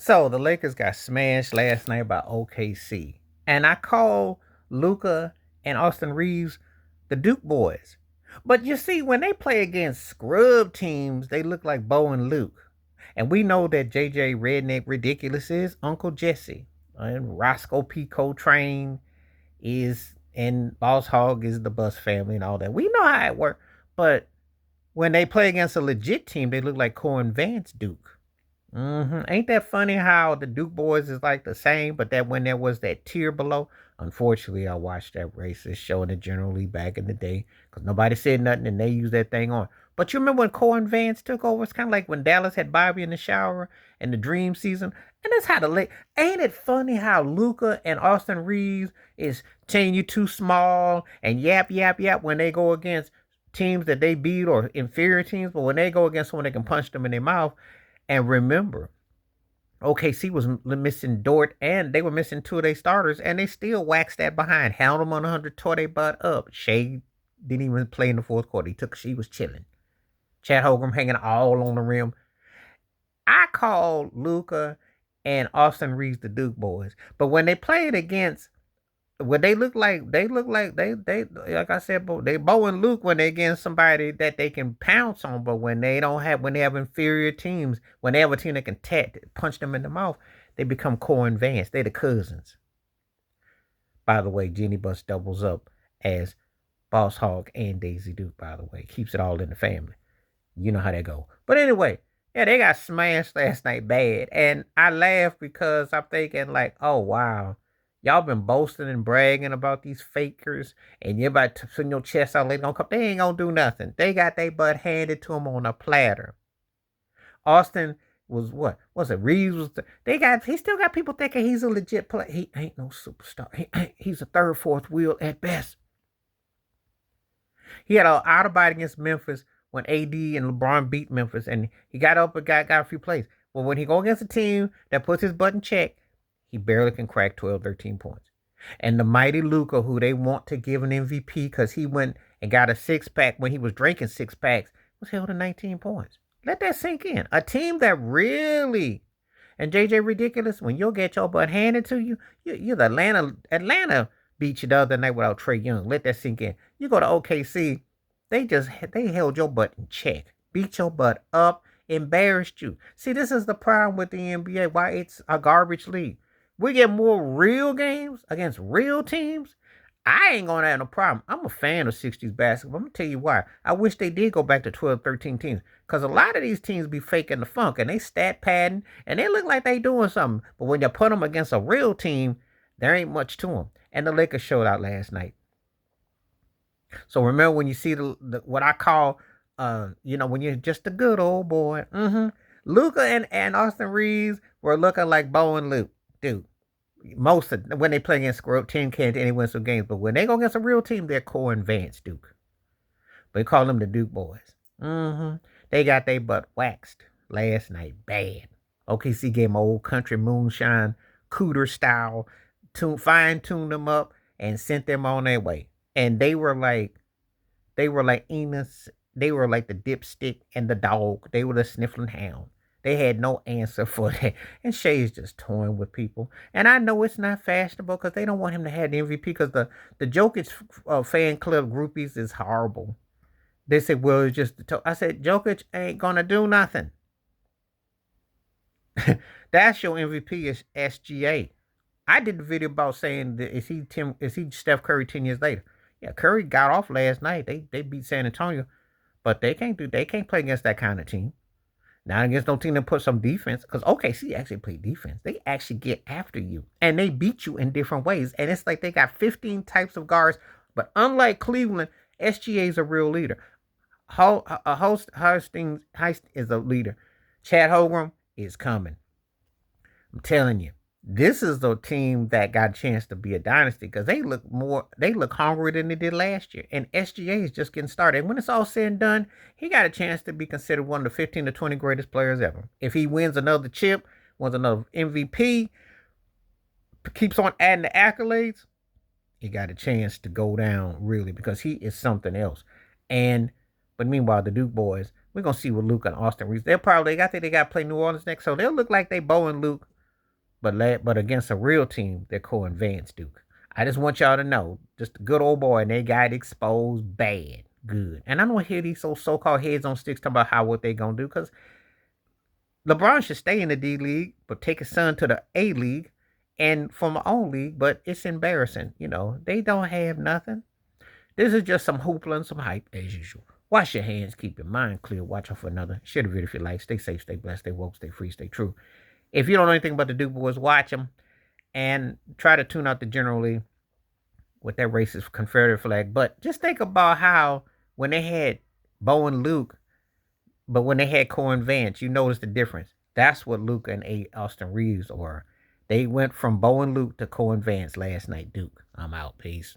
So the Lakers got smashed last night by OKC. And I call Luka and Austin Reeves the Duke boys. But you see, when they play against scrub teams, they look like Bo and Luke. And we know that JJ Redneck Ridiculous is Uncle Jesse. And Roscoe P. Coltrane is, and Boss Hog is the Bus family and all that. We know how it works. But when they play against a legit team, they look like Corin Vance Duke. Ain't that funny how the Duke boys is like the same, but that when there was that tier below, unfortunately, I watched that racist show in the General Lee back in the day because nobody said nothing and they used that thing on. But you remember when Corin Vance took over? It's kind of like when Dallas had Bobby in the shower and the Dream season. And that's how ain't it funny how Luca and Austin Reeves is saying you too small and yap, yap, yap when they go against teams that they beat or inferior teams, but when they go against someone, they can punch them in their mouth. And remember, OKC was missing Dort and they were missing two of their starters, and they still waxed that behind. Held them on 100, tore their butt up. Shea didn't even play in the fourth quarter. She was chilling. Chad Holmgren hanging all on the rim. I call Luca and Austin Reeves the Duke boys, but when they played against, when they look like they like I said, they Bo and Luke when they against somebody that they can pounce on, but when they don't have, when they have inferior teams, when they have a team that can punch them in the mouth, they become Corin Vance. They're the cousins. By the way, Jenny Bus doubles up as Boss Hog and Daisy Duke. By the way, keeps it all in the family. You know how that go. But anyway, yeah, they got smashed last night bad, and I laugh because I'm thinking like, oh wow. Y'all been boasting and bragging about these fakers, and you're about to put your chest out. They ain't gonna do nothing. They got their butt handed to them on a platter. Austin was what? Was it Reeves? He still got people thinking he's a legit player. He ain't no superstar. He's a third, fourth wheel at best. He had an out of bite against Memphis when AD and LeBron beat Memphis, and he got up and got a few plays. Well, when he go against a team that puts his butt in check, he barely can crack 12, 13 points. And the mighty Luka, who they want to give an MVP because he went and got a six pack when he was drinking six packs, was held to 19 points. Let that sink in. A team that really, and JJ Ridiculous, when you'll get your butt handed to you, you're the Atlanta beat you the other night without Trae Young. Let that sink in. You go to OKC, they held your butt in check, beat your butt up, embarrassed you. See, this is the problem with the NBA, why it's a garbage league. We get more real games against real teams. I ain't gonna have no problem. I'm a fan of 60s basketball. I'm gonna tell you why. I wish they did go back to 12, 13 teams. Because a lot of these teams be faking the funk and they stat padding and they look like they doing something. But when you put them against a real team, there ain't much to them. And the Lakers showed out last night. So remember when you see the what I call, when you're just a good old boy. Luka and Austin Reeves were looking like Bo and Luke. Dude, most of when they play against scrub team can't any win some games, but when they go against a real team, they're Corin Vance Duke. But they call them the Duke boys. They got their butt waxed last night, bad. OKC gave them old country moonshine, cooter style, fine tuned them up and sent them on their way. And they were like Enos. They were like the dipstick and the dog. They were the sniffling hound. They had no answer for that. And Shea's just toying with people. And I know it's not fashionable because they don't want him to have the MVP because the Jokic fan club groupies is horrible. They said, well, it's just I said, Jokic ain't going to do nothing. That's your MVP is SGA. I did the video about saying, is he Steph Curry 10 years later? Yeah, Curry got off last night. They beat San Antonio. But they can't play against that kind of team. Not against no team that put some defense, because OKC actually play defense. They actually get after you, and they beat you in different ways. And it's like they got 15 types of guards. But unlike Cleveland, SGA is a real leader. Heist is a leader. Chad Holmgren is coming. I'm telling you, this is the team that got a chance to be a dynasty because they look hungrier than they did last year. And SGA is just getting started. And when it's all said and done, he got a chance to be considered one of the 15 to 20 greatest players ever. If he wins another chip, wins another MVP, keeps on adding the accolades, he got a chance to go down really because he is something else. But meanwhile, the Duke boys, we're gonna see what Luka and Austin Reeves. I think they got to play New Orleans next, so they'll look like they Bo and Luke. but against a real team, they're co-advanced Duke. I just want y'all to know, just a good old boy, and they got exposed bad, good. And I don't hear these so-called heads on sticks talking about how what they gonna do, because LeBron should stay in the D League, but take his son to the A League and from my own league. But it's embarrassing, They don't have nothing. This is just some hoopla and some hype as usual. Wash your hands, keep your mind clear, watch out for another. Share the video if you like. Stay safe, stay blessed, stay woke, stay free, stay true. If you don't know anything about the Duke Boys, watch them and try to tune out the General League with that racist Confederate flag. But just think about how when they had Bo and Luke, but when they had Cohen Vance, you notice the difference. That's what Luka and Austin Reeves were. They went from Bo and Luke to Cohen Vance last night. Duke, I'm out. Peace.